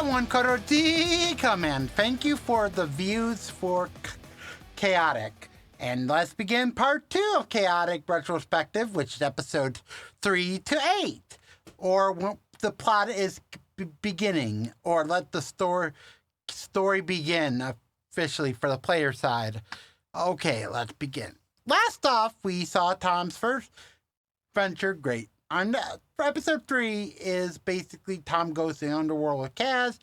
One Koto D command. Thank you for the views for Chaotic. And let's begin part 2 of Chaotic Retrospective, which is episode 3 to 8. Or when the plot is beginning, or let the story begin officially for the player side. Okay, let's begin. Last off, we saw Tom's first venture, great. For episode 3 is basically Tom goes to the underworld with Kaz,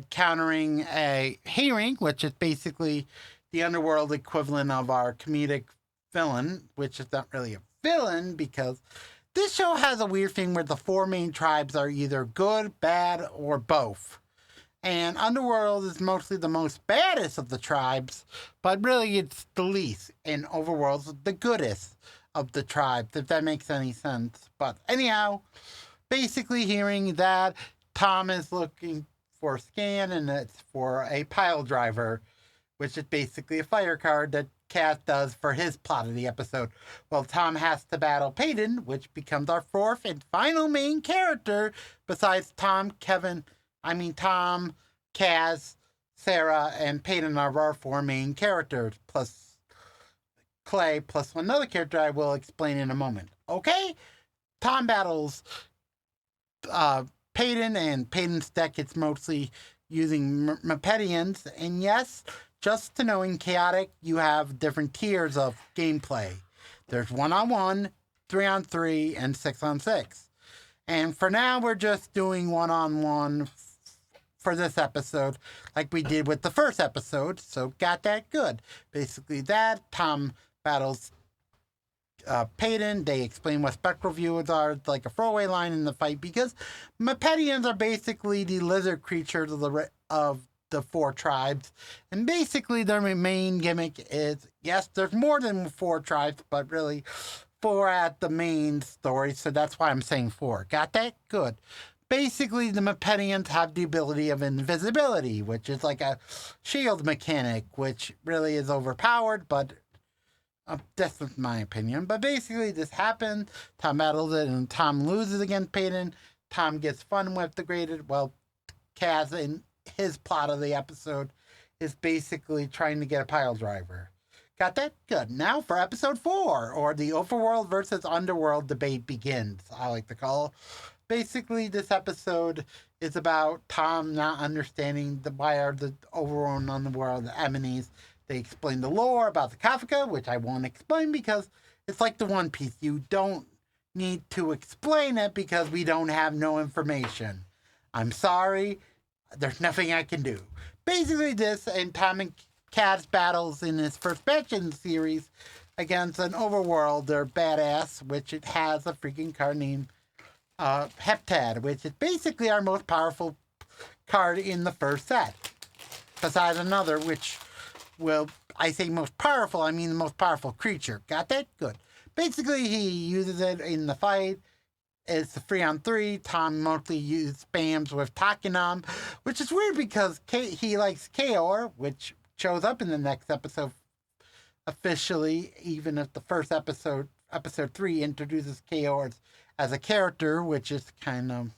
countering a hearing, which is basically the underworld equivalent of our comedic villain, which is not really a villain because this show has a weird thing where the 4 main tribes are either good, bad, or both. And Underworld is mostly the most baddest of the tribes, but really it's the least. And Overworld's the goodest of the tribes, if that makes any sense. But anyhow, basically hearing that Tom is looking for a scan and it's for a pile driver, which is basically a fire card that Kaz does for his plot of the episode. Well, Tom has to battle Peyton, which becomes our 4th and final main character besides Tom, Kaz, Sarah, and Peyton are our 4 main characters, plus Clay, plus another character I will explain in a moment. Okay? Tom battles Peyton, and Peyton's deck is mostly using Mepedians, and yes, just to know in Chaotic, you have different tiers of gameplay. There's 1-on-1, 3-on-3, and 6-on-6. And for now, we're just doing 1-on-1 for this episode, like we did with the first episode, so got that good. Basically that, Tom battles Peyton. They explain what spectral views are, like a throwaway line in the fight, because Mepedians are basically the lizard creatures of the 4 tribes, and basically their main gimmick is, yes, there's more than 4 tribes, but really 4 at the main story, so that's why I'm saying 4. Got that? Good. Basically, the Mepedians have the ability of invisibility, which is like a shield mechanic, which really is overpowered, but that's my opinion. But basically, this happens. Tom battles it, and Tom loses against Peyton. Tom gets fun with degraded. Well, Kaz, in his plot of the episode, is basically trying to get a pile driver. Got that? Good. Now for episode 4, or the Overworld versus Underworld debate begins, I like to call. Basically, this episode is about Tom not understanding why are the Overworld and Underworld enemies. They explain the lore about the Kafka, which I won't explain because it's like the One Piece. You don't need to explain it because we don't have no information. I'm sorry. There's nothing I can do. Basically this, and Tom and Kaz battles in his first match in the series against an Overworld. They're badass, which it has a freaking card named Heptad, which is basically our most powerful card in the first set. Besides another, which will, I say most powerful, I mean the most powerful creature. Got that? Good. Basically, he uses it in the fight. It's a 3-on-3. Tom mostly spams with Takenam, which is weird because he likes Kaor, which shows up in the next episode officially, even if the first episode 3, introduces Kaor as a character, which is kind of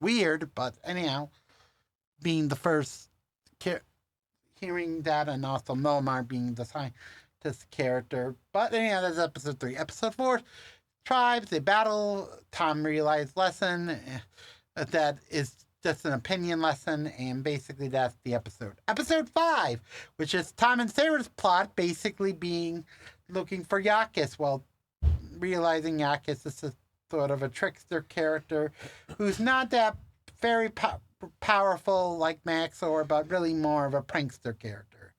weird, but anyhow, being the first hearing that, and also Melmar being the scientist character. But anyhow, that's episode 3. Episode 4, tribes, they battle. Tom realized lesson. That is just an opinion lesson, and basically that's the episode. Episode 5, which is Tom and Sarah's plot, basically being looking for Yakis. Well, realizing Yakis is a sort of a trickster character who's not that very powerful like Maxor, but really more of a prankster character.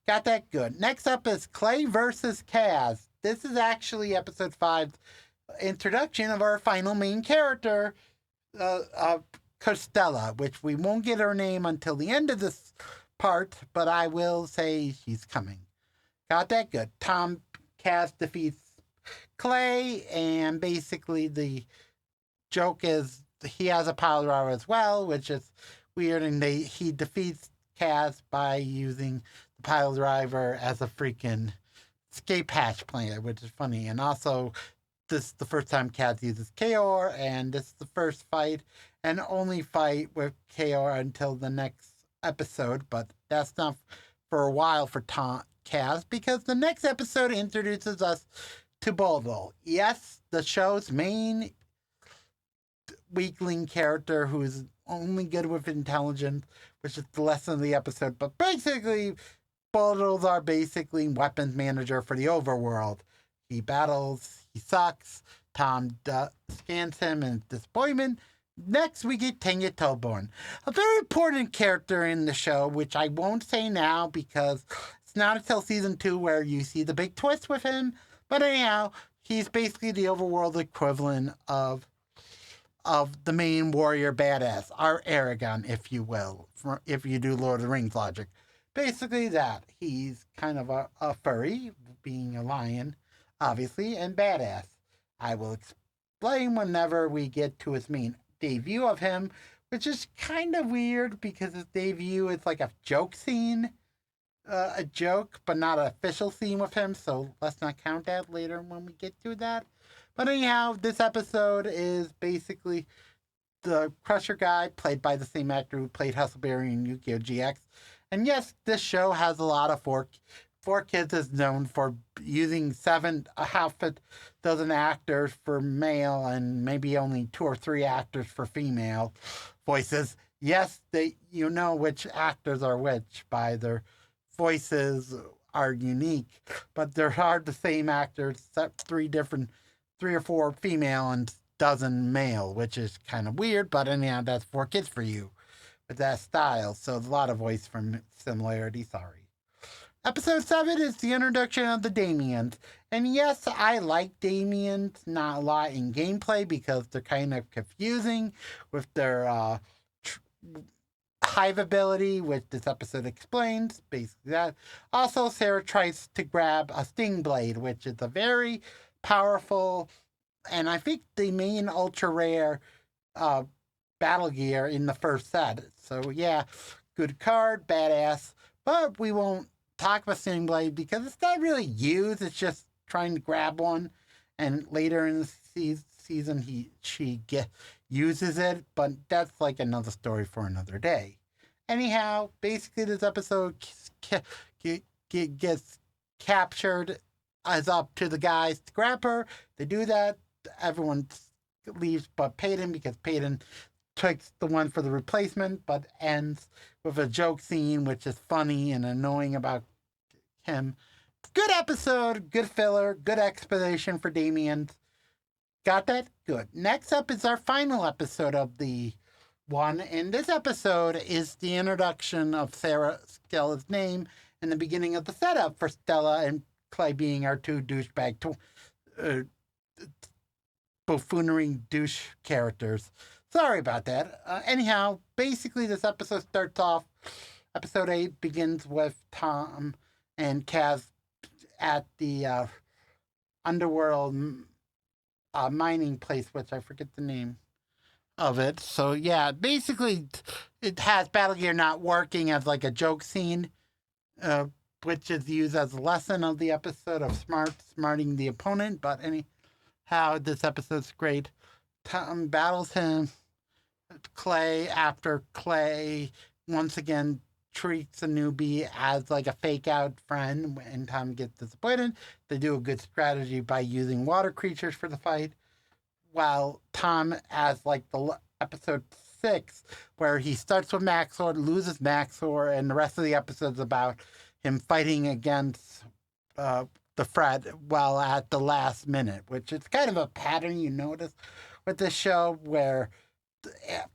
Got that? Good. Next up is Clay versus Kaz. This is actually episode 5's introduction of our final main character, Costella, which we won't get her name until the end of this part, but I will say she's coming. Got that? Good. Kaz defeats Clay, and basically the joke is he has a pile driver as well, which is weird, and he defeats Kaz by using the pile driver as a freaking escape hatch planet, which is funny. And also this is the first time Kaz uses KOR, and this is the first fight and only fight with KOR until the next episode, but that's not for a while for Kaz, because the next episode introduces us to Boldle. Yes, the show's main weakling character who is only good with intelligence, which is the lesson of the episode, but basically Boldles are basically weapons manager for the overworld. He battles, he sucks, Tom scans him in disappointment. Next, we get Tanya Tilborn, a very important character in the show, which I won't say now because it's not until season 2 where you see the big twist with him. But anyhow, he's basically the overworld equivalent of the main warrior badass, our Aragon, if you will, if you do Lord of the Rings logic. Basically that. He's kind of a furry, being a lion, obviously, and badass. I will explain whenever we get to his main debut of him, which is kind of weird because his debut is like a joke scene, a joke, but not an official scene with him, so let's not count that later when we get to that. But anyhow, this episode is basically the Crusher guy, played by the same actor who played Hustleberry in Yu-Gi-Oh! GX. And yes, this show has a lot of Four Kids is known for using a half a dozen actors for male and maybe only 2 or 3 actors for female voices. Yes, you know which actors are which by their voices are unique, but there are the same actors, except 3 or 4 female and dozen male, which is kind of weird, but anyhow, that's 4 Kids for you with that style. So there's a lot of voice from similarity, sorry. Episode 7 is the introduction of the Damians. And yes, I like Damians, not a lot in gameplay because they're kind of confusing with their hive ability, which this episode explains. Basically that. Also, Sarah tries to grab a Sting Blade, which is a very powerful, and I think the main ultra rare battle gear in the first set. So yeah, good card, badass. But we won't talk about Sting Blade because it's not really used. It's just trying to grab one, and later in the season she uses it. But that's like another story for another day. Anyhow, basically this episode gets captured. It's up to the guys to grab her. They do that. Everyone leaves but Peyton, because Peyton takes the one for the replacement, but ends with a joke scene, which is funny and annoying about him. Good episode, good filler, good explanation for Damien. Got that? Good. Next up is our final episode of the one, and this episode is the introduction of Stella's name and the beginning of the setup for Stella and Clay being our 2 douchebag buffoonery douche characters. Sorry about that. Anyhow, basically this episode starts off, episode 8 begins with Tom and Kaz at the underworld mining place, which I forget the name of it. So yeah, basically it has Battle Gear not working as like a joke scene, which is used as a lesson of the episode of smarting the opponent. But anyhow, this episode's great. Tom battles Clay after Clay once again treats a newbie as like a fake out friend, and Tom gets disappointed. They do a good strategy by using water creatures for the fight, while Tom, as like the episode 6, where he starts with Maxor, loses Maxor, and the rest of the episode's about him fighting against the Fred while at the last minute, which is kind of a pattern you notice with this show, where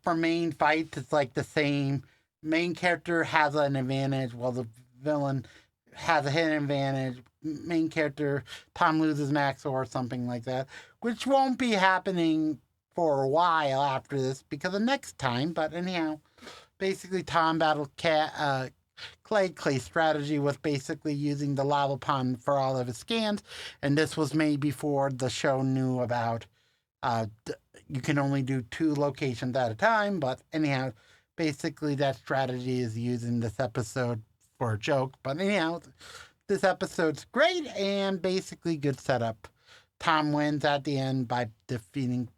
for main fights it's like the same. Main character has an advantage while the villain has a hidden advantage. Main character, Tom loses Max or something like that, which won't be happening for a while after this because of next time. But anyhow, basically Tom battled Clay. Clay's strategy was basically using the lava pond for all of his scans, and this was made before the show knew about you can only do 2 locations at a time. But anyhow, basically that strategy is used in this episode for a joke. But anyhow, this episode's great and basically good setup Tom wins at the end by defeating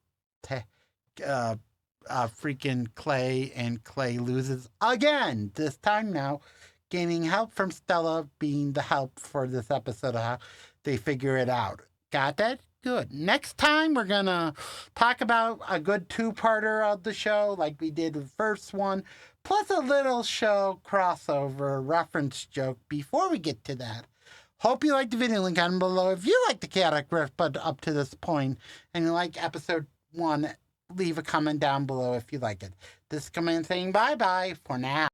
freaking Clay, and Clay loses again. This time now, gaining help from Stella, being the help for this episode of how they figure it out. Got that? Good. Next time, we're going to talk about a good two-parter of the show, like we did the first one, plus a little show crossover reference joke before we get to that. Hope you liked the video. Link down below. If you like the Chaotic Rift, but up to this point, and you like episode 1, leave a comment down below if you like it. This is Command saying bye-bye for now.